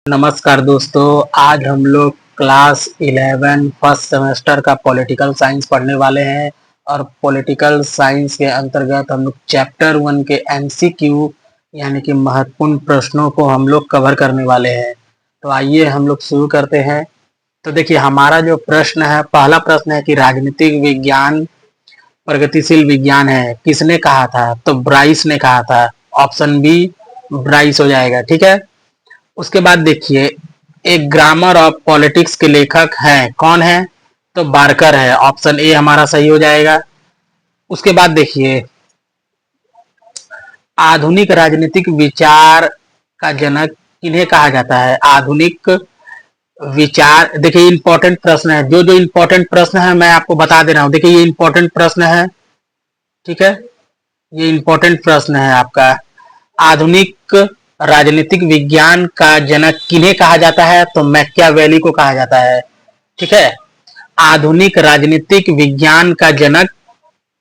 नमस्कार दोस्तों, आज हम लोग क्लास 11 फर्स्ट सेमेस्टर का पॉलिटिकल साइंस पढ़ने वाले हैं और पॉलिटिकल साइंस के अंतर्गत हम लोग चैप्टर 1 के एमसीक्यू यानी कि महत्वपूर्ण प्रश्नों को हम लोग कवर करने वाले हैं। तो आइए हम लोग शुरू करते हैं। तो देखिए, हमारा जो प्रश्न है, पहला प्रश्न है कि राजनीतिक विज्ञान प्रगतिशील विज्ञान है, किसने कहा था? तो ब्राइस ने कहा था। ऑप्शन बी ब्राइस हो जाएगा, ठीक है। उसके बाद देखिए, एक ग्रामर ऑफ पॉलिटिक्स के लेखक हैं, कौन है? तो बार्कर है। ऑप्शन ए हमारा सही हो जाएगा। उसके बाद देखिए, आधुनिक राजनीतिक विचार का जनक किन्हें कहा जाता है? आधुनिक विचार, देखिए इंपॉर्टेंट प्रश्न है। जो जो इंपॉर्टेंट प्रश्न है मैं आपको बता दे रहा हूं। देखिए, ये इंपॉर्टेंट प्रश्न है, ठीक है। ये इंपॉर्टेंट प्रश्न है आपका। आधुनिक राजनीतिक विज्ञान का जनक किन्हें कहा जाता है? तो मैकियावेली को कहा जाता है, ठीक है। आधुनिक राजनीतिक विज्ञान का जनक,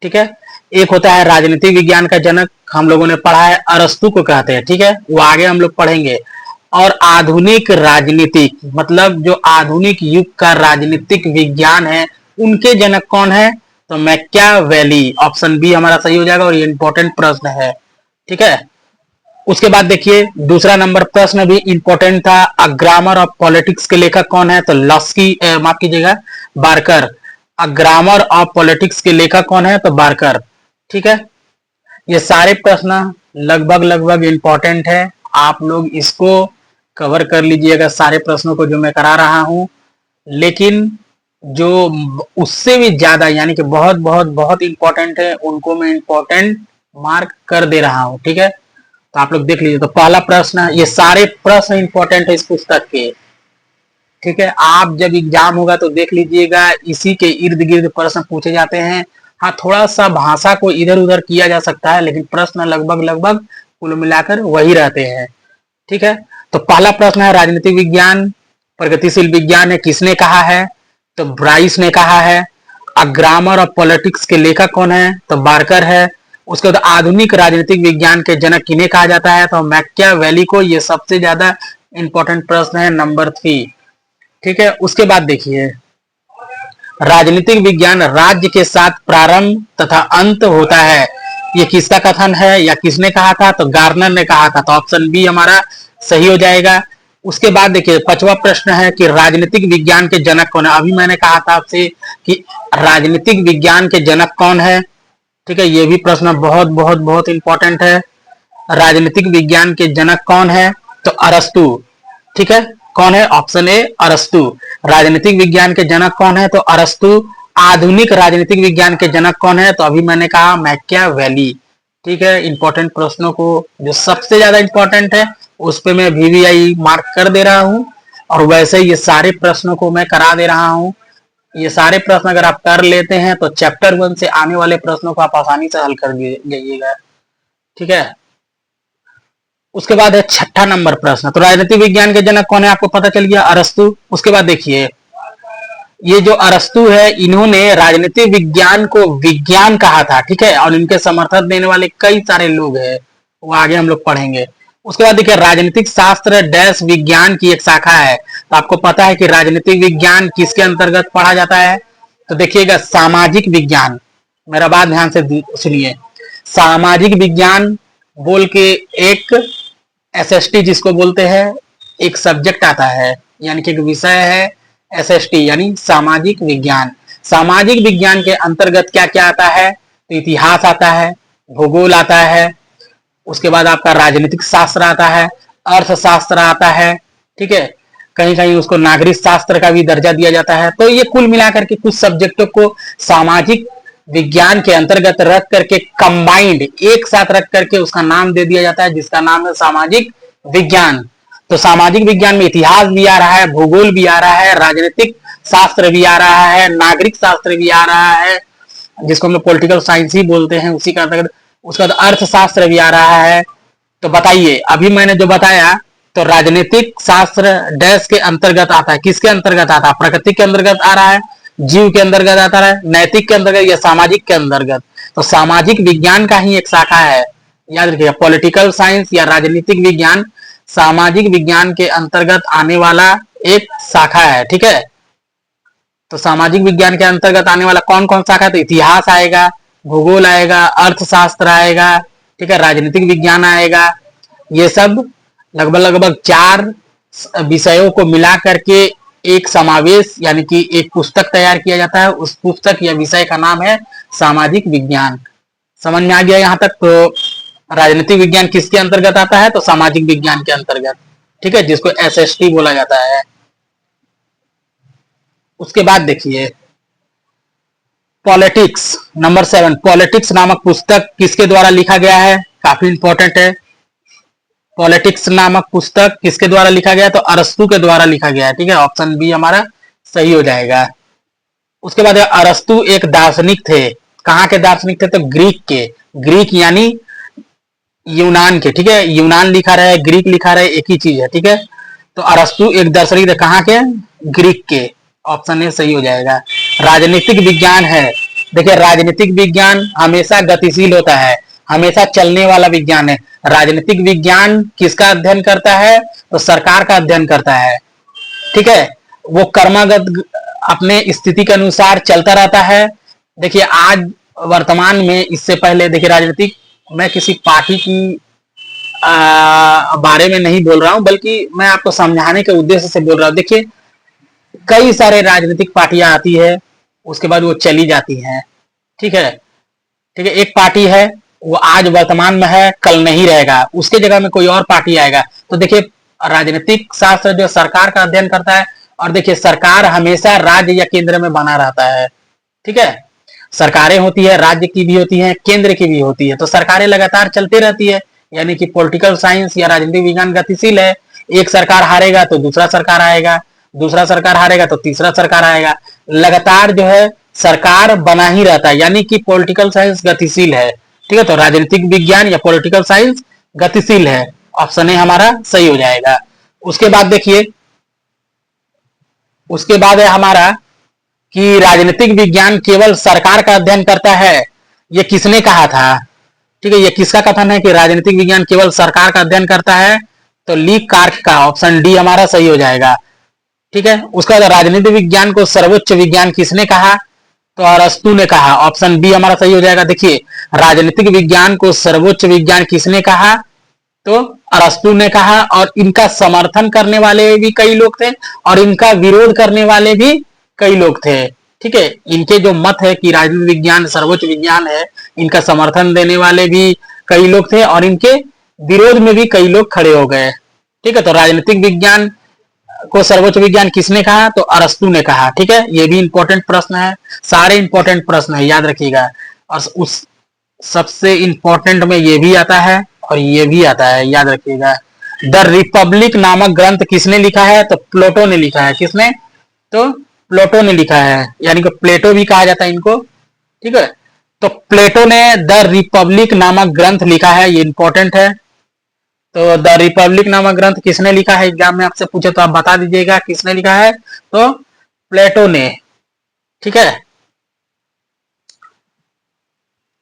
ठीक है। एक होता है राजनीतिक विज्ञान का जनक, हम लोगों ने पढ़ा है, अरस्तु को कहते हैं, ठीक है। वो आगे हम लोग पढ़ेंगे। और आधुनिक राजनीतिक मतलब जो आधुनिक युग का राजनीतिक विज्ञान है, उनके जनक कौन है? तो मैकियावेली। ऑप्शन बी हमारा सही हो जाएगा और ये इंपॉर्टेंट प्रश्न है, ठीक है। उसके बाद देखिए, दूसरा नंबर प्रश्न भी इंपॉर्टेंट था। अ ग्रामर ऑफ पॉलिटिक्स के लेखक कौन है? तो लस्की, माफ कीजिएगा, Barker. A grammar of politics के लेखक कौन है? तो बार्कर, ठीक है। ये सारे प्रश्न लगभग लगभग इंपॉर्टेंट है। आप लोग इसको कवर कर लीजिएगा, सारे प्रश्नों को जो मैं करा रहा हूं। लेकिन जो उससे भी ज्यादा यानी कि बहुत बहुत बहुत इंपॉर्टेंट है, उनको मैं इंपॉर्टेंट मार्क कर दे रहा हूं, ठीक है। तो आप लोग देख लीजिए। तो पहला प्रश्न, ये सारे प्रश्न इंपॉर्टेंट है इस पुस्तक के, ठीक है। आप जब एग्जाम होगा तो देख लीजिएगा, इसी के इर्द गिर्द प्रश्न पूछे जाते हैं। हाँ, थोड़ा सा भाषा को इधर उधर किया जा सकता है, लेकिन प्रश्न लगभग लगभग कुल मिलाकर वही रहते हैं, ठीक है। तो पहला प्रश्न है, राजनीतिक विज्ञान प्रगतिशील विज्ञान है, किसने कहा है? तो ब्राइस ने कहा है। अ ग्रामर ऑफ पॉलिटिक्स के लेखक कौन है? तो बार्कर है। उसके बाद आधुनिक राजनीतिक विज्ञान के जनक किन्हें कहा जाता है? तो मैकियावेली को। ये सबसे ज्यादा इंपॉर्टेंट प्रश्न है, नंबर 3, ठीक है। उसके बाद देखिए, राजनीतिक विज्ञान राज्य के साथ प्रारंभ तथा अंत होता है, ये किसका कथन है या किसने कहा था? तो गार्नर ने कहा था। तो ऑप्शन बी हमारा सही हो जाएगा। उसके बाद देखिए, पांचवा प्रश्न है कि राजनीतिक विज्ञान के जनक कौन है? अभी मैंने कहा था आपसे कि राजनीतिक विज्ञान के जनक कौन है, ठीक है। ये भी प्रश्न बहुत बहुत बहुत इंपॉर्टेंट है। राजनीतिक विज्ञान के जनक कौन है? तो अरस्तु, ठीक है। कौन है? ऑप्शन ए अरस्तु। राजनीतिक विज्ञान के जनक कौन है? तो अरस्तु। आधुनिक राजनीतिक विज्ञान के जनक कौन है? तो अभी मैंने कहा मैकियावेली, ठीक है। इंपॉर्टेंट प्रश्नों को जो सबसे ज्यादा इंपॉर्टेंट है उस पे मैं VVI मार्क कर दे रहा हूं, और वैसे ये सारे प्रश्नों को मैं करा दे रहा हूं। ये सारे प्रश्न अगर आप कर लेते हैं तो चैप्टर 1 से आने वाले प्रश्नों को आप आसानी से हल कर जाइएगा, ठीक है। उसके बाद है छठा नंबर प्रश्न। तो राजनीतिक विज्ञान के जनक कौन है? आपको पता चल गया, अरस्तु। उसके बाद देखिए, ये जो अरस्तु है, इन्होंने राजनीतिक विज्ञान को विज्ञान कहा था, ठीक है। और इनके समर्थन देने वाले कई सारे लोग हैं, वो आगे हम लोग पढ़ेंगे। उसके बाद देखिए, राजनीतिक शास्त्र डैश विज्ञान की एक शाखा है। तो आपको पता है कि राजनीतिक विज्ञान किसके अंतर्गत पढ़ा जाता है? तो देखिएगा, सामाजिक विज्ञान। मेरा बात ध्यान से सुनिए। सामाजिक विज्ञान बोल के एक SST जिसको बोलते हैं, एक सब्जेक्ट आता है, यानी कि एक विषय है, SST यानी सामाजिक विज्ञान। सामाजिक विज्ञान के अंतर्गत क्या क्या आता है? तो इतिहास आता है, भूगोल आता है, उसके बाद आपका राजनीतिक शास्त्र आता है, अर्थशास्त्र आता है, ठीक है। कहीं कहीं उसको नागरिक शास्त्र का भी दर्जा दिया जाता है। तो ये कुल मिलाकर के कुछ सब्जेक्टों को सामाजिक विज्ञान के अंतर्गत रख करके कंबाइंड एक साथ रख करके उसका नाम दे दिया जाता है, जिसका नाम है सामाजिक विज्ञान। तो सामाजिक विज्ञान में इतिहास भी आ रहा है, भूगोल भी आ रहा है, राजनीतिक शास्त्र भी आ रहा है, नागरिक शास्त्र भी आ रहा है, जिसको हम लोग पॉलिटिकल साइंस ही बोलते हैं, उसी का अंतर्गत। उसका अर्थशास्त्र भी आ रहा है। तो बताइए, अभी मैंने जो बताया, तो राजनीतिक शास्त्र डैश के अंतर्गत आता है, किसके अंतर्गत आता है? प्रकृति के अंतर्गत आ रहा है, जीव के अंतर्गत आता है, नैतिक के अंतर्गत या सामाजिक के अंतर्गत? तो सामाजिक विज्ञान का ही एक शाखा है, याद रखिएगा। पॉलिटिकल साइंस या राजनीतिक विज्ञान सामाजिक विज्ञान के अंतर्गत आने वाला एक शाखा है। ठीक है, तो सामाजिक विज्ञान के अंतर्गत आने वाला कौन कौन शाखा है? तो इतिहास आएगा, भूगोल आएगा, अर्थशास्त्र आएगा, ठीक है, राजनीतिक विज्ञान आएगा। ये सब लगभग लगभग 4 विषयों को मिला करके एक समावेश यानी कि एक पुस्तक तैयार किया जाता है। उस पुस्तक या विषय का नाम है सामाजिक विज्ञान। समझ में आ गया यहाँ तक? तो राजनीतिक विज्ञान किसके अंतर्गत आता है? तो सामाजिक विज्ञान के अंतर्गत। ठीक है, जिसको एसएसटी बोला जाता है। उसके बाद देखिए पॉलिटिक्स नंबर 7। पॉलिटिक्स नामक पुस्तक किसके द्वारा लिखा गया है? काफी इंपॉर्टेंट है। पॉलिटिक्स नामक पुस्तक किसके द्वारा लिखा गया? तो अरस्तु के द्वारा लिखा गया है। ठीक है, ऑप्शन बी हमारा सही हो जाएगा। उसके बाद अरस्तु एक दार्शनिक थे। कहाँ के दार्शनिक थे? तो ग्रीक के। ग्रीक यानी यूनान के। ठीक है, यूनान लिखा रहे, ग्रीक लिखा रहे, एक ही चीज है। ठीक है, तो अरस्तु एक दार्शनिक थे। कहाँ के? ग्रीक के। ऑप्शन ए सही हो जाएगा। राजनीतिक विज्ञान है। देखिए, राजनीतिक विज्ञान हमेशा गतिशील होता है, हमेशा चलने वाला विज्ञान है। राजनीतिक विज्ञान किसका अध्ययन करता है? तो सरकार का अध्ययन करता है। ठीक है, वो कर्मागत अपने स्थिति के अनुसार चलता रहता है। देखिए, आज वर्तमान में, इससे पहले देखिए राजनीतिक, मैं किसी पार्टी की बारे में नहीं बोल रहा हूं, बल्कि मैं आपको समझाने के उद्देश्य से बोल रहा हूं। देखिए, कई सारे राजनीतिक पार्टियां आती है, उसके बाद वो चली जाती हैं। ठीक है, ठीक है, एक पार्टी है, वो आज वर्तमान में है, कल नहीं रहेगा, उसके जगह में कोई और पार्टी आएगा। तो देखिए, राजनीतिक शास्त्र जो सरकार का अध्ययन करता है, और देखिए सरकार हमेशा राज्य या केंद्र में बना रहता है। ठीक है, सरकारें होती है, राज्य की भी होती है, केंद्र की भी होती है, तो सरकारें लगातार चलती रहती है। यानी कि पॉलिटिकल साइंस या राजनीतिक विज्ञान गतिशील है। एक सरकार हारेगा तो दूसरा सरकार आएगा, दूसरा सरकार हारेगा तो तीसरा सरकार आएगा, लगातार जो है सरकार बना ही रहता है। यानी कि पॉलिटिकल साइंस गतिशील है। ठीक है, तो राजनीतिक विज्ञान या पॉलिटिकल साइंस गतिशील है। ऑप्शन ए हमारा सही हो जाएगा। उसके बाद देखिए, उसके बाद है हमारा कि राजनीतिक विज्ञान केवल सरकार का अध्ययन करता है। ये किसने कहा था? ठीक है, ये किसका कथन है कि राजनीतिक विज्ञान केवल सरकार का अध्ययन करता है? तो ली कार्क का। ऑप्शन डी हमारा सही हो जाएगा। ठीक है, उसका राजनीतिक विज्ञान को सर्वोच्च विज्ञान किसने कहा? तो अरस्तु ने कहा। ऑप्शन बी हमारा सही हो जाएगा। देखिए, राजनीतिक विज्ञान को सर्वोच्च विज्ञान किसने कहा? तो अरस्तु ने कहा, और इनका समर्थन करने वाले भी कई लोग थे और इनका विरोध करने वाले भी कई लोग थे। ठीक है, इनके जो मत है कि राजनीतिक विज्ञान सर्वोच्च विज्ञान है, इनका समर्थन देने वाले भी कई लोग थे और इनके विरोध में भी कई लोग खड़े हो गए। ठीक है, तो राजनीतिक विज्ञान को सर्वोच्च विज्ञान किसने कहा? तो अरस्तु ने कहा। ठीक है, ये भी इंपॉर्टेंट प्रश्न है, सारे इंपॉर्टेंट प्रश्न है, याद रखिएगा। और उस सबसे इंपॉर्टेंट में ये भी आता है और ये भी आता है, याद रखिएगा। द रिपब्लिक नामक ग्रंथ किसने लिखा है? तो प्लेटो ने लिखा है। किसने? तो प्लेटो ने लिखा है, यानी कि प्लेटो भी कहा जाता है इनको। ठीक है, तो प्लेटो ने द रिपब्लिक नामक ग्रंथ लिखा है, ये इंपॉर्टेंट है। तो द रिपब्लिक नामक ग्रंथ किसने लिखा है? एग्जाम में आपसे पूछे तो आप बता दीजिएगा किसने लिखा है। तो प्लेटो ने। ठीक है,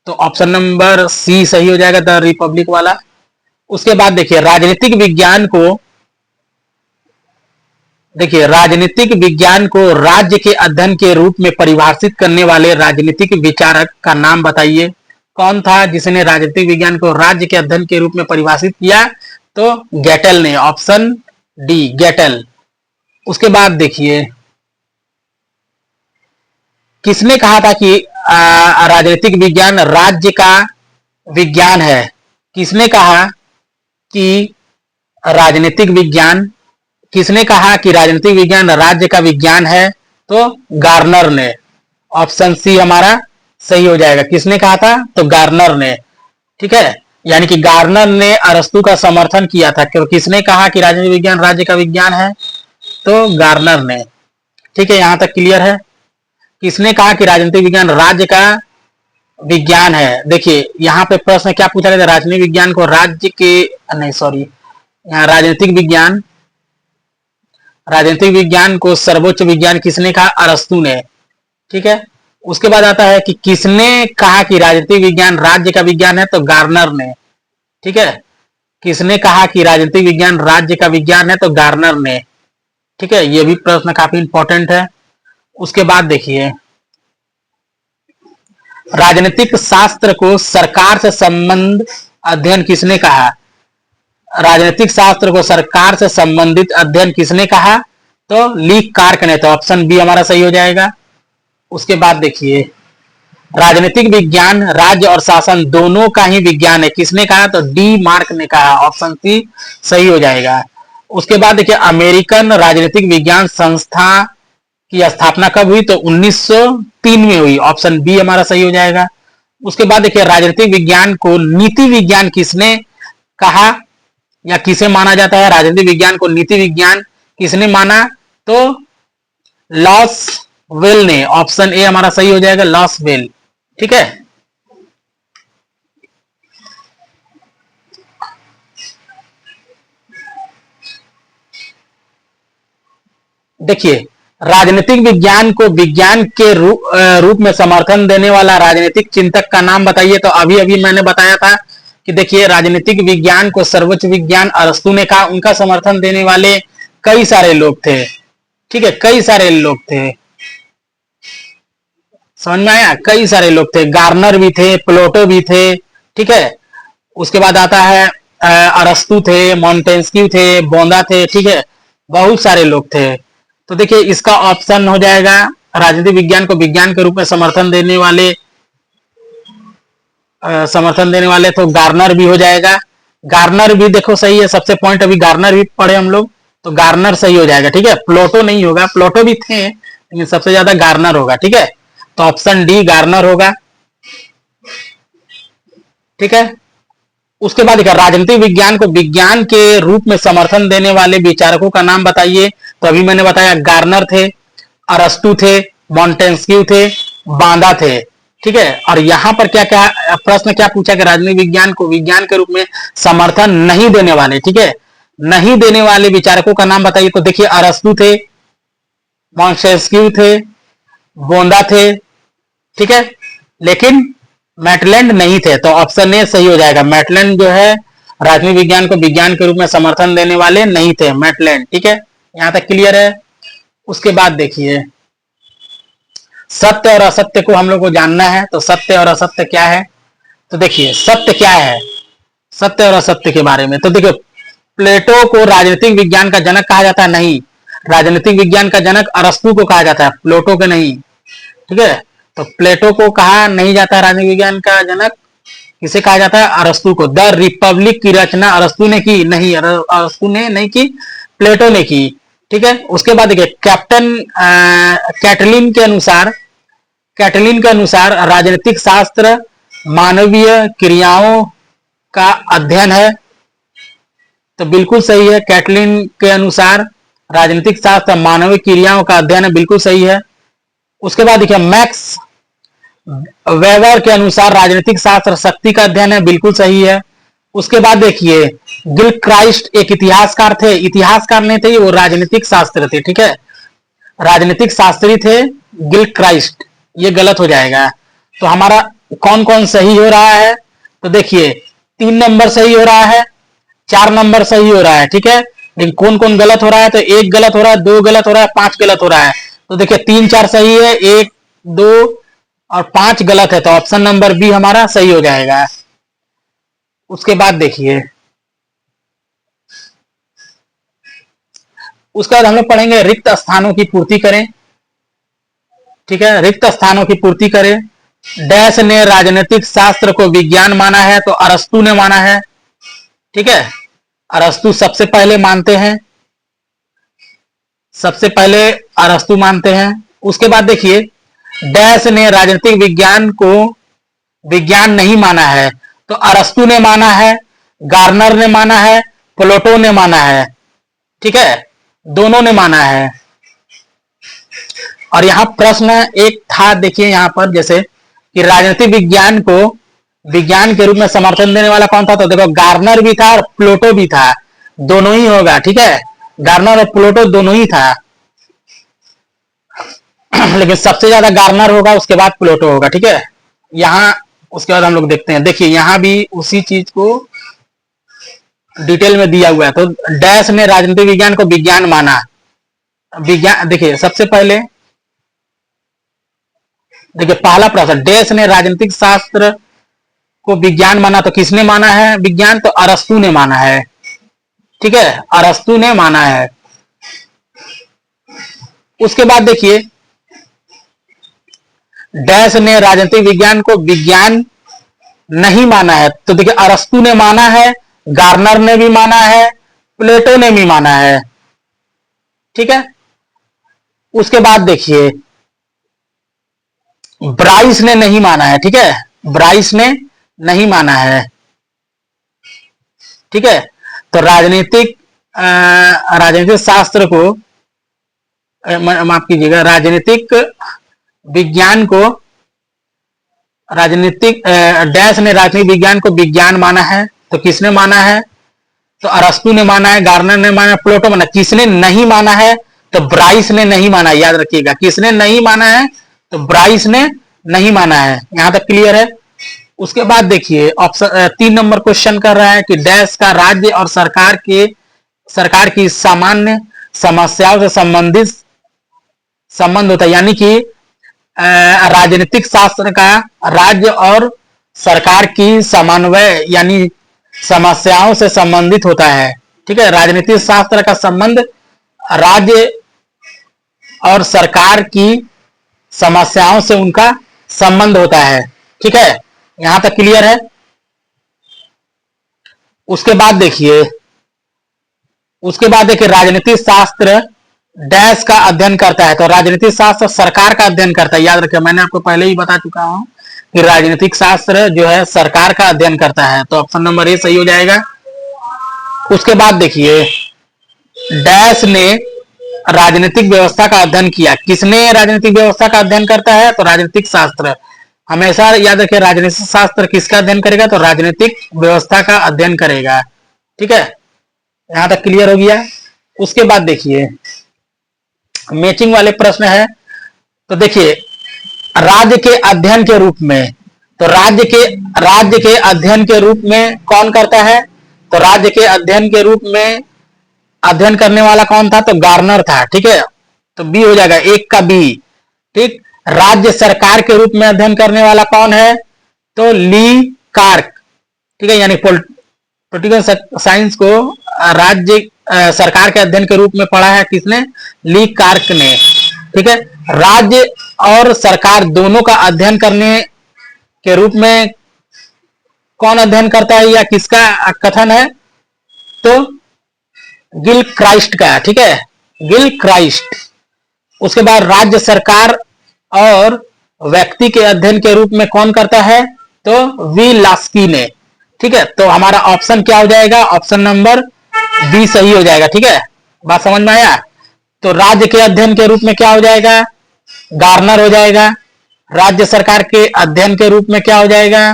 तो ऑप्शन नंबर सी सही हो जाएगा, द रिपब्लिक वाला। उसके बाद देखिए, राजनीतिक विज्ञान को, देखिए राजनीतिक विज्ञान को राज्य के अध्ययन के रूप में परिभाषित करने वाले राजनीतिक विचारक का नाम बताइए। कौन था जिसने राजनीतिक विज्ञान को राज्य के अध्ययन के रूप में परिभाषित किया? तो गेटल ने। ऑप्शन डी गेटल। उसके बाद देखिए, किसने कहा था कि राजनीतिक विज्ञान राज्य का विज्ञान है? किसने कहा कि राजनीतिक विज्ञान, किसने कहा कि राजनीतिक विज्ञान राज्य का विज्ञान है? तो गार्नर ने। ऑप्शन सी हमारा सही हो जाएगा। किसने कहा था? तो गार्नर ने। ठीक है, यानी कि गार्नर ने अरस्तु का समर्थन किया था। क्योंकि किसने कहा कि राजनीतिक विज्ञान राज्य का विज्ञान है? तो गार्नर ने। ठीक है, यहां तक क्लियर है। किसने कहा कि राजनीतिक विज्ञान राज्य का विज्ञान है? देखिए, यहां पे प्रश्न क्या पूछा गया था? राजनीतिक विज्ञान को राज्य के, नहीं सॉरी, यहाँ राजनीतिक विज्ञान को सर्वोच्च विज्ञान किसने कहा? अरस्तु ने। ठीक है, उसके बाद आता है कि किसने कहा कि राजनीतिक विज्ञान राज्य का विज्ञान है? तो गार्नर ने। ठीक है, किसने कहा कि राजनीतिक विज्ञान राज्य का विज्ञान है? तो गार्नर ने। ठीक है, ये भी प्रश्न काफी इंपॉर्टेंट है। उसके बाद देखिए, राजनीतिक शास्त्र को सरकार से संबंध अध्ययन किसने कहा? राजनीतिक शास्त्र को सरकार से संबंधित अध्ययन किसने कहा? तो ली कार्क ने। तो ऑप्शन बी हमारा सही हो जाएगा। उसके बाद देखिए, राजनीतिक विज्ञान राज्य और शासन दोनों का ही विज्ञान है, किसने कहा? तो डी मार्क ने कहा। ऑप्शन सी सही हो जाएगा। उसके बाद देखिए, अमेरिकन राजनीतिक विज्ञान संस्था की स्थापना कब हुई? तो 1903 में हुई। ऑप्शन बी हमारा सही हो जाएगा। उसके बाद देखिए, राजनीतिक विज्ञान को नीति विज्ञान किसने कहा या किसे माना जाता है? राजनीतिक विज्ञान को नीति विज्ञान किसने माना? तो लॉस वेल ने। ऑप्शन ए हमारा सही हो जाएगा, लॉस वेल। ठीक है, देखिए, राजनीतिक विज्ञान को विज्ञान के रूप में समर्थन देने वाला राजनीतिक चिंतक का नाम बताइए। तो अभी अभी मैंने बताया था कि देखिए, राजनीतिक विज्ञान को सर्वोच्च विज्ञान अरस्तु ने कहा। उनका समर्थन देने वाले कई सारे लोग थे। ठीक है, कई सारे लोग थे, समझ में आया? कई सारे लोग थे, गार्नर भी थे, प्लेटो भी थे। ठीक है, उसके बाद आता है अरस्तु थे, मॉन्टेस्क्यू थे, बोंदा थे। ठीक है, बहुत सारे लोग थे। तो देखिए, इसका ऑप्शन हो जाएगा राजनीतिक विज्ञान को विज्ञान के रूप में समर्थन देने वाले तो गार्नर भी हो जाएगा। गार्नर भी देखो सही है, सबसे पॉइंट अभी गार्नर भी पढ़े हम लोग, तो गार्नर सही हो जाएगा। ठीक है, प्लेटो नहीं होगा, प्लेटो भी थे लेकिन सबसे ज्यादा गार्नर होगा। ठीक है, तो ऑप्शन डी गार्नर होगा। ठीक है, उसके बाद देखिए, राजनीतिक विज्ञान को विज्ञान के रूप में समर्थन देने वाले विचारकों का नाम बताइए। तो अभी मैंने बताया, गार्नर थे, अरस्तु थे, मॉन्टेस्क्यू थे, बांदा थे। ठीक है, और यहां पर क्या क्या प्रश्न क्या पूछा कि राजनीतिक विज्ञान को विज्ञान के रूप में समर्थन नहीं देने वाले, ठीक है, नहीं देने वाले विचारकों का नाम बताइए। तो देखिए, अरस्तु थे, मॉन्टेस्क्यू थे, बोंदा थे। ठीक है, लेकिन मैटलैंड नहीं थे। तो ऑप्शन ए सही हो जाएगा। मैटलैंड जो है राजनीतिक विज्ञान को विज्ञान के रूप में समर्थन देने वाले नहीं थे, मैटलैंड। ठीक है, यहां तक क्लियर है। उसके बाद देखिए, सत्य और असत्य को हम लोग को जानना है। तो सत्य और असत्य क्या है? तो देखिए, सत्य क्या है, सत्य और असत्य के बारे में। तो देखिए, प्लेटो को राजनीतिक विज्ञान का जनक कहा जाता है? नहीं, राजनीतिक विज्ञान का जनक अरस्तु को कहा जाता है, प्लेटो के नहीं। ठीक है, तो प्लेटो को कहा नहीं जाता है राजनीतिक विज्ञान का जनक, किसे कहा जाता है? अरस्तु को। द रिपब्लिक की रचना अरस्तु ने की? नहीं, अरस्तु ने नहीं की, प्लेटो ने की। ठीक है, उसके बाद देखिए, कैटलिन के अनुसार राजनीतिक शास्त्र मानवीय क्रियाओं का अध्ययन है। तो बिल्कुल सही है, कैटलिन के अनुसार राजनीतिक शास्त्र मानवीय क्रियाओं का अध्ययन है, बिल्कुल सही है। उसके बाद देखिए, मैक्स वेबर के अनुसार राजनीतिक शास्त्र शक्ति का अध्ययन है, बिल्कुल सही है। उसके बाद देखिए, गिलक्राइस्ट एक इतिहासकार थे, इतिहासकार नहीं थे, वो राजनीतिक शास्त्र थे। ठीक है, राजनीतिक शास्त्री थे गिलक्राइस्ट, ये गलत हो जाएगा। तो हमारा कौन कौन सही हो रहा है? तो देखिए, 3 नंबर सही हो रहा है, 4 नंबर सही हो रहा है। ठीक है, लेकिन कौन कौन गलत हो रहा है? तो 1 गलत हो रहा है, 2 गलत हो रहा है, 5 गलत हो रहा है। तो देखिए, 3 4 सही है, 1 2 और 5 गलत है। तो ऑप्शन नंबर बी हमारा सही हो जाएगा। उसके बाद देखिए, उसके बाद हम लोग पढ़ेंगे रिक्त स्थानों की पूर्ति करें। ठीक है, रिक्त स्थानों की पूर्ति करें। डैश ने राजनीतिक शास्त्र को विज्ञान माना है? तो अरस्तु ने माना है। ठीक है, अरस्तु सबसे पहले मानते हैं, सबसे पहले अरस्तु मानते हैं। उसके बाद देखिए, डैश ने राजनीतिक विज्ञान को विज्ञान नहीं माना है? तो अरस्तु ने माना है, गार्नर ने माना है, प्लेटो ने माना है। ठीक है, दोनों ने माना है। और यहां प्रश्न एक था, देखिए यहां पर जैसे कि राजनीतिक विज्ञान को विज्ञान के रूप में समर्थन देने वाला कौन था? तो देखो, गार्नर भी था और प्लेटो भी था, दोनों ही होगा। ठीक है, गार्नर और प्लेटो दोनों ही था, लेकिन सबसे ज्यादा गार्नर होगा, उसके बाद प्लेटो होगा। ठीक है, यहां उसके बाद हम लोग देखते हैं। देखिए, यहां भी उसी चीज को डिटेल में दिया हुआ है। तो डैश ने राजनीतिक विज्ञान को विज्ञान माना। विज्ञान देखिए, सबसे पहले देखिए पहला प्रश्न, डैश ने राजनीतिक शास्त्र को विज्ञान माना, तो किसने माना है विज्ञान? तो अरस्तु ने माना है। ठीक है, अरस्तु ने माना है। उसके बाद देखिए, डैश ने राजनीतिक विज्ञान को विज्ञान नहीं माना है। तो देखिए, अरस्तु ने माना है, गार्नर ने भी माना है, प्लेटो ने भी माना है। ठीक है, उसके बाद देखिए, ब्राइस ने नहीं माना है। ठीक है, ब्राइस ने नहीं माना है। ठीक है, तो राजनीतिक शास्त्र को, माफ कीजिएगा, राजनीतिक विज्ञान को, राजनीतिक डैश ने राजनीतिक विज्ञान को विज्ञान माना है। तो किसने माना है? तो अरस्तु ने माना है, गार्नर ने माना है, प्लेटो माना। किसने नहीं माना है? तो ब्राइस ने नहीं माना। याद रखिएगा, किसने नहीं माना है? तो ब्राइस ने नहीं माना है। यहां तक क्लियर है। उसके बाद देखिए, ऑप्शन 3 नंबर क्वेश्चन कर रहा है कि डैश का राज्य और सरकार की सामान्य समस्याओं से संबंधित संबंध होता है। यानी कि राजनीतिक शास्त्र का राज्य और सरकार की समन्वय यानी समस्याओं से संबंधित होता है। ठीक है, राजनीतिक शास्त्र का संबंध राज्य और सरकार की समस्याओं से उनका संबंध होता है। ठीक है, यहां तक क्लियर है। उसके बाद देखिए, राजनीतिक शास्त्र डैश का अध्ययन करता है। तो राजनीतिक शास्त्र सरकार का अध्ययन करता है। याद रखिए, मैंने आपको पहले ही बता चुका हूं कि राजनीतिक शास्त्र जो है सरकार का अध्ययन करता है। तो ऑप्शन नंबर ए सही हो जाएगा। उसके बाद देखिए, डैश ने राजनीतिक व्यवस्था का अध्ययन किया। किसने राजनीतिक व्यवस्था का अध्ययन करता है? तो राजनीतिक शास्त्र। हमेशा याद रखिए, राजनीतिक शास्त्र किसका अध्ययन करेगा? तो राजनीतिक व्यवस्था का अध्ययन करेगा। ठीक है, यहां तक क्लियर हो गया। उसके बाद देखिए, मैचिंग वाले प्रश्न है। तो देखिए, राज्य के अध्ययन के रूप में, तो राज्य के अध्ययन के रूप में कौन करता है? तो राज्य के अध्ययन के रूप में अध्ययन करने वाला कौन था? तो गार्नर था। ठीक है, तो बी हो जाएगा, एक का बी। ठीक, राज्य सरकार के रूप में अध्ययन करने वाला कौन है? तो ली कार्क। ठीक है, यानी पॉलिटिकल साइंस को राज्य सरकार के अध्ययन के रूप में पढ़ा है किसने? ली कार्क ने। ठीक है, राज्य और सरकार दोनों का अध्ययन करने के रूप में कौन अध्ययन करता है या किसका कथन है? तो गिल क्राइस्ट का। ठीक है, गिल क्राइस्ट। उसके बाद राज्य सरकार और व्यक्ति के अध्ययन के रूप में कौन करता है? तो वी लास्की ने। ठीक है, तो हमारा ऑप्शन क्या हो जाएगा? ऑप्शन नंबर बी सही हो जाएगा। ठीक है, बात समझ में आया? तो राज्य के अध्ययन के रूप में क्या हो जाएगा? गार्नर हो जाएगा। राज्य सरकार के अध्ययन के रूप में क्या हो जाएगा?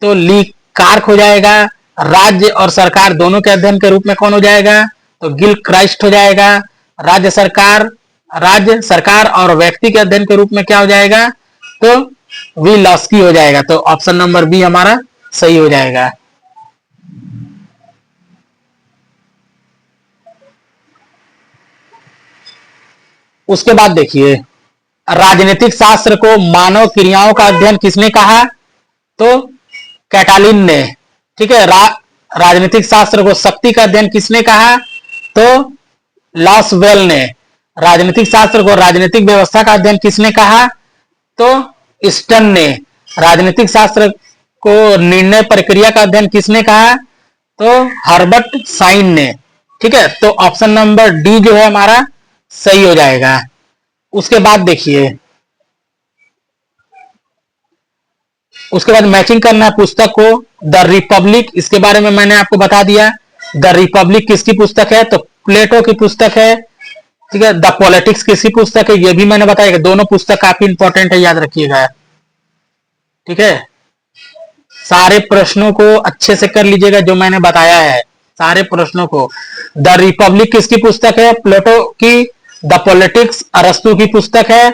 तो ली कार्क हो जाएगा। राज्य और सरकार दोनों के अध्ययन के रूप में कौन हो जाएगा? तो गिल क्राइस्ट हो जाएगा। राज्य सरकार और व्यक्ति के अध्ययन के रूप में क्या हो जाएगा? तो वी लॉस्की हो जाएगा। तो ऑप्शन नंबर बी हमारा सही हो जाएगा। उसके बाद देखिए, राजनीतिक शास्त्र को मानव क्रियाओं का अध्ययन किसने कहा? तो कैटालिन ने। ठीक है, राजनीतिक शास्त्र को शक्ति का अध्ययन किसने कहा? तो लॉसवेल ने। राजनीतिक शास्त्र को राजनीतिक व्यवस्था का अध्ययन किसने कहा? तो स्टन ने। राजनीतिक शास्त्र को निर्णय प्रक्रिया का अध्ययन किसने कहा? तो हर्बर्ट साइन ने। ठीक है, तो ऑप्शन नंबर डी जो है हमारा सही हो जाएगा। उसके बाद देखिए, उसके बाद मैचिंग करना है पुस्तक को। द रिपब्लिक, इसके बारे में मैंने आपको बता दिया। द रिपब्लिक किसकी पुस्तक है? तो प्लेटो की पुस्तक है। ठीक है, द पॉलिटिक्स किसकी पुस्तक है? ये भी मैंने बताया। दोनों पुस्तक काफी इंपॉर्टेंट है, याद रखिएगा। ठीक है, सारे प्रश्नों को अच्छे से कर लीजिएगा जो मैंने बताया है, सारे प्रश्नों को। द रिपब्लिक किसकी पुस्तक है? प्लेटो की। द पॉलिटिक्स अरस्तु की पुस्तक है।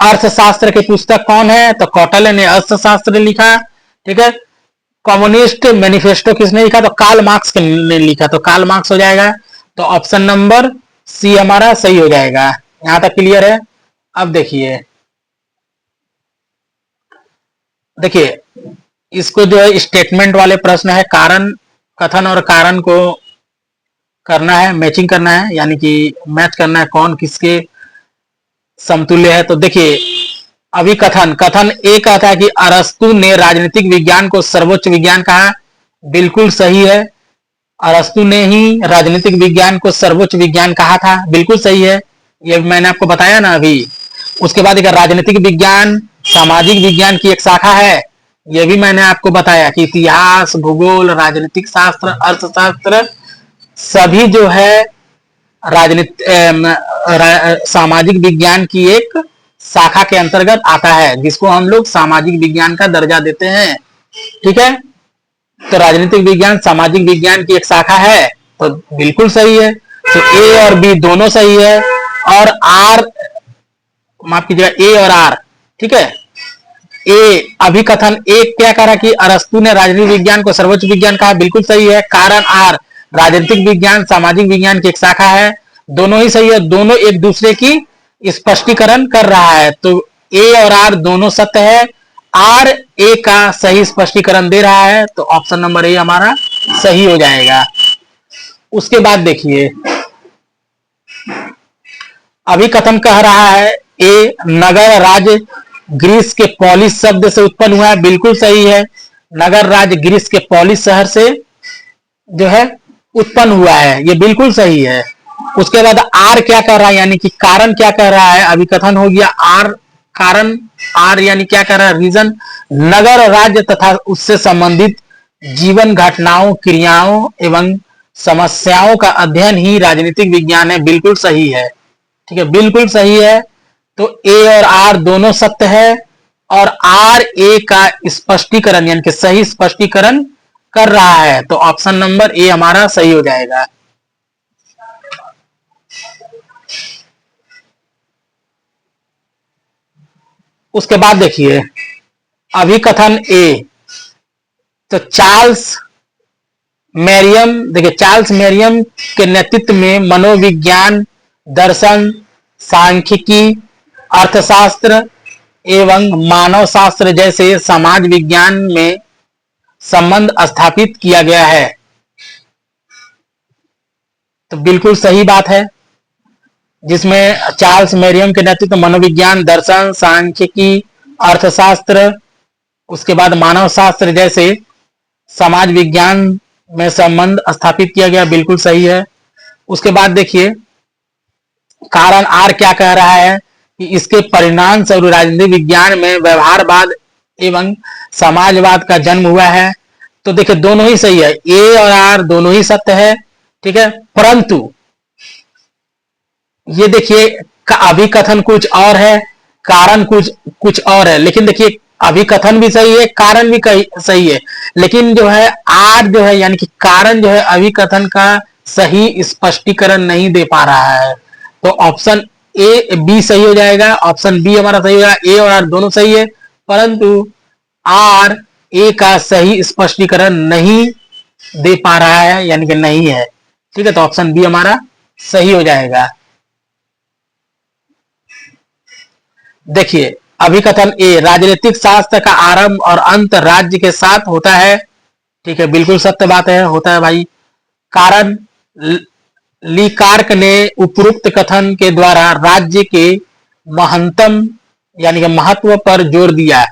अर्थशास्त्र की पुस्तक कौन है? तो कौटिल्य ने अर्थशास्त्र लिखा। ठीक है, कम्युनिस्ट मैनिफेस्टो किसने लिखा? तो कार्ल मार्क्स ने लिखा, तो कार्ल मार्क्स हो जाएगा। तो ऑप्शन नंबर सी हमारा सही हो जाएगा। यहां तक क्लियर है? अब देखिए, देखिए इसको जो है स्टेटमेंट वाले प्रश्न है, कारण कथन और कारण को करना है, मैचिंग करना है, यानी कि मैच करना है कौन किसके समतुल्य है। तो देखिए अभी कथन कथन ए कहता है कि अरस्तु ने राजनीतिक विज्ञान को सर्वोच्च विज्ञान कहा। बिल्कुल सही है, अरस्तु ने ही राजनीतिक विज्ञान को सर्वोच्च विज्ञान कहा था, बिल्कुल सही है, ये मैंने आपको बताया ना अभी। उसके बाद एक राजनीतिक विज्ञान सामाजिक विज्ञान की एक शाखा है, यह भी मैंने आपको बताया कि इतिहास, भूगोल, राजनीतिक शास्त्र, अर्थशास्त्र सभी जो है राजनीति सामाजिक विज्ञान की एक शाखा के अंतर्गत आता है, जिसको हम लोग सामाजिक विज्ञान का दर्जा देते हैं। ठीक है, तो राजनीतिक विज्ञान सामाजिक विज्ञान की एक शाखा है, तो बिल्कुल सही है। तो ए और बी दोनों सही है, और आर, माफ कीजिएगा, ए और आर, ठीक है। ए अभिकथन एक क्या कह रहा कि अरस्तु ने राजनीतिक विज्ञान को सर्वोच्च विज्ञान कहा, बिल्कुल सही है। कारण आर, राजनीतिक विज्ञान सामाजिक विज्ञान की एक शाखा है, दोनों ही सही है, दोनों एक दूसरे की स्पष्टीकरण कर रहा है। तो ए और आर दोनों सत्य है, आर ए का सही स्पष्टीकरण दे रहा है, तो ऑप्शन नंबर ए हमारा सही हो जाएगा। उसके बाद देखिए अभिकथन कह रहा है ए नगर राज्य ग्रीस के पॉलिस शब्द से उत्पन्न हुआ है, बिल्कुल सही है, नगर राज्य ग्रीस के पॉलिस शहर से जो है उत्पन्न हुआ है, ये बिल्कुल सही है। उसके बाद आर क्या कर रहा है, यानी कि कारण क्या कह रहा है, अभिकथन हो गया आर, कारण आर यानी क्या कह रहा है, रीजन, नगर राज्य तथा उससे संबंधित जीवन घटनाओं, क्रियाओं एवं समस्याओं का अध्ययन ही राजनीतिक विज्ञान है, बिल्कुल सही है। ठीक है, बिल्कुल सही है। तो ए और आर दोनों सत्य है, और आर ए का स्पष्टीकरण यानी कि सही स्पष्टीकरण कर रहा है, तो ऑप्शन नंबर ए हमारा सही हो जाएगा। उसके बाद देखिए अभिकथन ए, तो चार्ल्स मेरियम, देखिए चार्ल्स मेरियम के नेतृत्व में मनोविज्ञान, दर्शन, सांख्यिकी, अर्थशास्त्र एवं मानव शास्त्र जैसे समाज विज्ञान में संबंध स्थापित किया गया है, तो बिल्कुल सही बात है, जिसमें चार्ल्स मेरियम के नेतृत्व मनोविज्ञान, दर्शन, सांख्यिकी, अर्थशास्त्र, उसके बाद मानव शास्त्र जैसे समाज विज्ञान में संबंध स्थापित किया गया, बिल्कुल सही है। उसके बाद देखिए कारण आर क्या कह रहा है कि इसके परिणाम स्वरूप राजनीतिक विज्ञान में व्यवहारवाद एवं समाजवाद का जन्म हुआ है, तो देखिए दोनों ही सही है, ए और आर दोनों ही सत्य है। ठीक है, परंतु ये देखिए अभिकथन कुछ और है, कारण कुछ और है, लेकिन देखिए अभिकथन भी सही है, कारण भी सही है, लेकिन जो है आर जो है यानी कि कारण जो है अभिकथन का सही स्पष्टीकरण नहीं दे पा रहा है, तो ऑप्शन ए बी सही हो जाएगा, ऑप्शन बी हमारा सही होगा। ए और आर दोनों सही है, परंतु आर ए का सही स्पष्टीकरण नहीं दे पा रहा है, यानी कि नहीं है। ठीक है, तो ऑप्शन बी हमारा सही हो जाएगा। देखिए अभिकथन ए, राजनीतिक शास्त्र का आरंभ और अंत राज्य के साथ होता है, ठीक है, बिल्कुल सत्य बात है, होता है भाई। कारण लीकार्क ने उपरोक्त कथन के द्वारा राज्य के महत्तम यानी कि महत्व पर जोर दिया।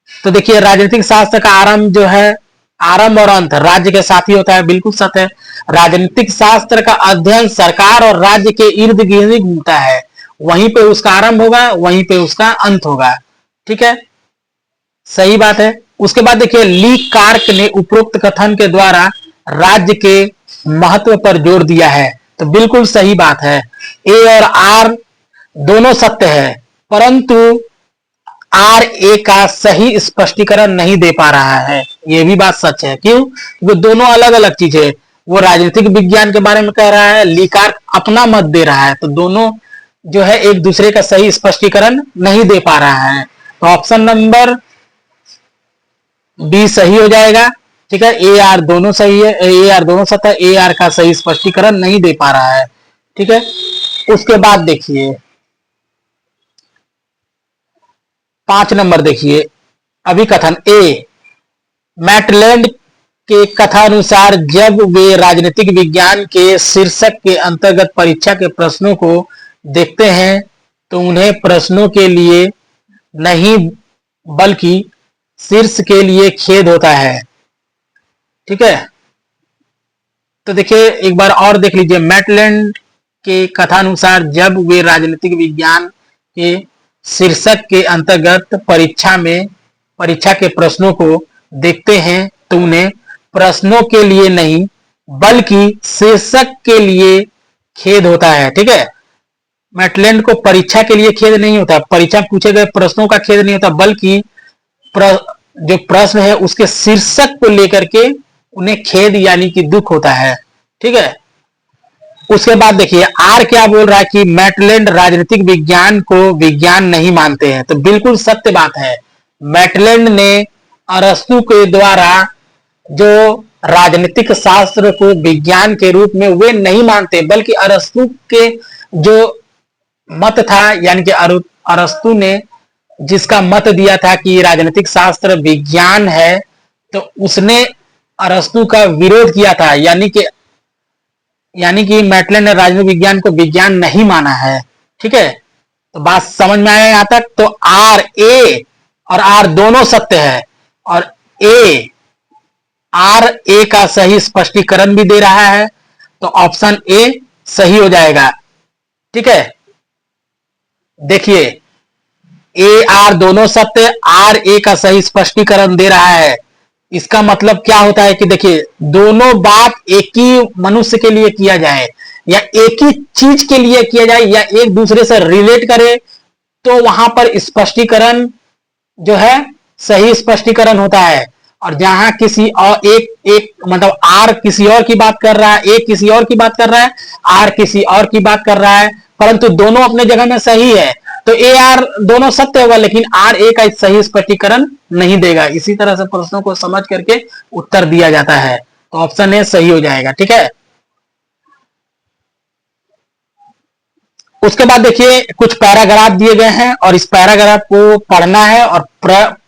तो देखिए राजनीतिक शास्त्र का आरंभ जो है, आरंभ और अंत राज्य के साथ ही होता है, बिल्कुल सत्य है। राजनीतिक शास्त्र का अध्ययन सरकार और राज्य के इर्द गिर्द घूमता है, वहीं पे उसका आरंभ होगा, वहीं पे उसका अंत होगा। ठीक है, सही बात है। उसके बाद देखिए लीकार्क ने उपरोक्त कथन के द्वारा राज्य के महत्व पर जोर दिया है, तो बिल्कुल सही बात है, ए और आर दोनों सत्य है, परंतु आर ए का सही स्पष्टीकरण नहीं दे पा रहा है, यह भी बात सच है। क्यों? क्योंकि दोनों अलग अलग चीज है, वो राजनीतिक विज्ञान के बारे में कह रहा है, लीकार्क अपना मत दे रहा है, तो दोनों जो है एक दूसरे का सही स्पष्टीकरण नहीं दे पा रहा है, तो ऑप्शन नंबर बी सही हो जाएगा। ठीक है, ए आर दोनों सही है, ए आर दोनों सत्य है, ए आर का सही स्पष्टीकरण नहीं दे पा रहा है। ठीक है, उसके बाद देखिए 5 नंबर देखिए अभिकथन ए, मैटलैंड के कथानुसार जब वे राजनीतिक विज्ञान के शीर्षक के अंतर्गत परीक्षा के प्रश्नों को देखते हैं तो उन्हें प्रश्नों के लिए नहीं बल्कि शीर्ष के लिए खेद होता है। ठीक है, तो देखिए एक बार और देख लीजिए, मैटलैंड के कथानुसार जब वे राजनीतिक विज्ञान के शीर्षक के अंतर्गत परीक्षा के प्रश्नों को देखते हैं तो उन्हें प्रश्नों के लिए नहीं बल्कि शीर्षक के लिए खेद होता है। ठीक है, मैटलैंड को परीक्षा के लिए खेद नहीं होता, परीक्षा में पूछे गए प्रश्नों का खेद नहीं होता, बल्कि जो प्रश्न है उसके शीर्षक को लेकर के उन्हें खेद यानी कि दुख होता है। ठीक है, उसके बाद देखिए आर क्या बोल रहा है कि मैटलैंड राजनीतिक विज्ञान को विज्ञान नहीं मानते हैं। तो बिल्कुल सत्य बात है, मैटलैंड ने अरस्तु के द्वारा जो राजनीतिक शास्त्र को विज्ञान के रूप में वे नहीं मानते, बल्कि अरस्तु के जो मत था यानी कि अरस्तु ने जिसका मत दिया था कि राजनीतिक शास्त्र विज्ञान है, तो उसने अरस्तु का विरोध किया था, यानी कि मैटलैंड ने राजनीतिक विज्ञान को विज्ञान नहीं माना है। ठीक है, तो बात समझ में आया यहां तक। तो आर, ए और आर दोनों सत्य है और आर ए का सही स्पष्टीकरण भी दे रहा है, तो ऑप्शन ए सही हो जाएगा। ठीक है, देखिए ए आर दोनों सत्य, आर ए का सही स्पष्टीकरण दे रहा है। इसका मतलब क्या होता है कि देखिए दोनों बात एक ही मनुष्य के लिए किया जाए या एक ही चीज के लिए किया जाए या एक दूसरे से रिलेट करे तो वहां पर स्पष्टीकरण जो है सही स्पष्टीकरण होता है। और जहां किसी और एक मतलब आर किसी और की बात कर रहा है, ए किसी और की बात कर रहा है, आर किसी और की बात कर रहा है, परंतु दोनों अपने जगह में सही है, तो ए आर दोनों सत्य होगा लेकिन आर ए का सही स्पष्टीकरण नहीं देगा। इसी तरह से प्रश्नों को समझ करके उत्तर दिया जाता है, तो ऑप्शन ए सही हो जाएगा। ठीक है, उसके बाद देखिए कुछ पैराग्राफ दिए गए हैं और इस पैराग्राफ को पढ़ना है और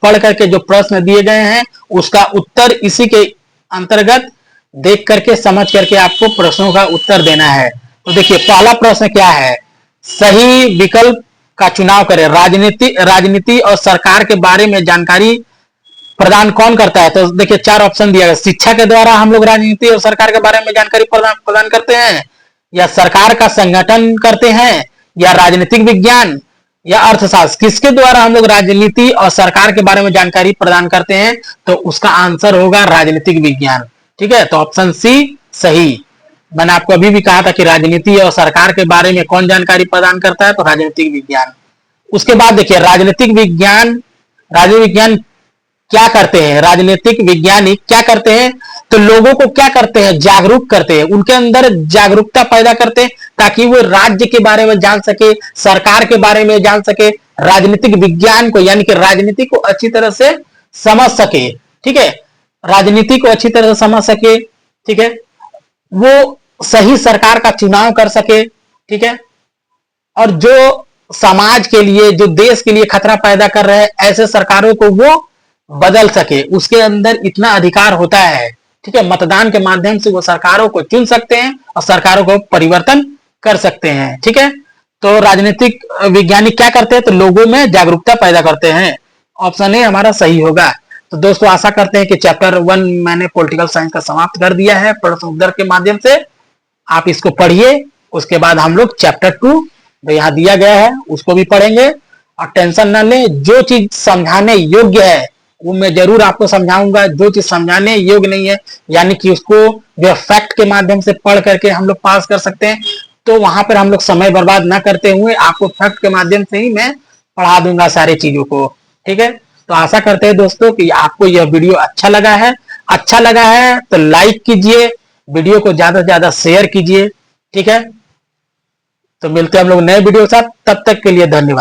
पढ़ करके जो प्रश्न दिए गए हैं उसका उत्तर इसी के अंतर्गत देख करके समझ करके आपको प्रश्नों का उत्तर देना है। तो देखिए पहला प्रश्न क्या है, सही विकल्प का चुनाव करें। राजनीति और सरकार के बारे में जानकारी प्रदान कौन करता है? तो देखिए 4 ऑप्शन दिया गया, शिक्षा के द्वारा हम लोग राजनीति और सरकार के बारे में जानकारी प्रदान करते हैं, या सरकार का संगठन करते हैं, या राजनीतिक विज्ञान, या अर्थशास्त्र। किसके द्वारा हम लोग राजनीति और सरकार के बारे में जानकारी प्रदान करते हैं? तो उसका आंसर होगा राजनीतिक विज्ञान। ठीक है, तो ऑप्शन सी सही। मैंने आपको अभी भी कहा था कि राजनीति और सरकार के बारे में कौन जानकारी प्रदान करता है? तो राजनीतिक विज्ञान। उसके बाद देखिए राजनीतिक विज्ञान क्या करते हैं? राजनीतिक वैज्ञानिक क्या करते हैं? तो लोगों को क्या करते हैं? जागरूक करते हैं, उनके अंदर जागरूकता पैदा करते हैं ताकि वो राज्य के बारे में जान सके, सरकार के बारे में जान सके, राजनीतिक विज्ञान को यानी कि राजनीति को अच्छी तरह से समझ सके। ठीक है, राजनीति को अच्छी तरह से समझ सके। ठीक है, वो सही सरकार का चुनाव कर सके। ठीक है, और जो समाज के लिए, जो देश के लिए खतरा पैदा कर रहे हैं ऐसे सरकारों को वो बदल सके, उसके अंदर इतना अधिकार होता है। ठीक है, मतदान के माध्यम से वो सरकारों को चुन सकते हैं और सरकारों को परिवर्तन कर सकते हैं। ठीक है, तो राजनीतिक वैज्ञानिक क्या करते हैं? तो लोगों में जागरूकता पैदा करते हैं। ऑप्शन ए हमारा सही होगा। तो दोस्तों आशा करते हैं कि चैप्टर 1 मैंने पॉलिटिकल साइंस का समाप्त कर दिया है प्रश्न उत्तर के माध्यम से। आप इसको पढ़िए, उसके बाद हम लोग चैप्टर 2 जो यहाँ दिया गया है उसको भी पढ़ेंगे। और टेंशन न लें, जो चीज समझाने योग्य है वो मैं जरूर आपको समझाऊंगा, जो चीज समझाने योग्य नहीं है यानी कि उसको जो फैक्ट के माध्यम से पढ़ करके हम लोग पास कर सकते हैं, तो वहां पर हम लोग समय बर्बाद ना करते हुए आपको फैक्ट के माध्यम से ही मैं पढ़ा दूंगा सारी चीजों को। ठीक है, तो आशा करते हैं दोस्तों कि आपको यह वीडियो अच्छा लगा है। अच्छा लगा है तो लाइक कीजिए, वीडियो को ज्यादा से ज्यादा शेयर कीजिए। ठीक है, तो मिलते हैं हम लोग नए वीडियो के साथ, तब तक के लिए धन्यवाद।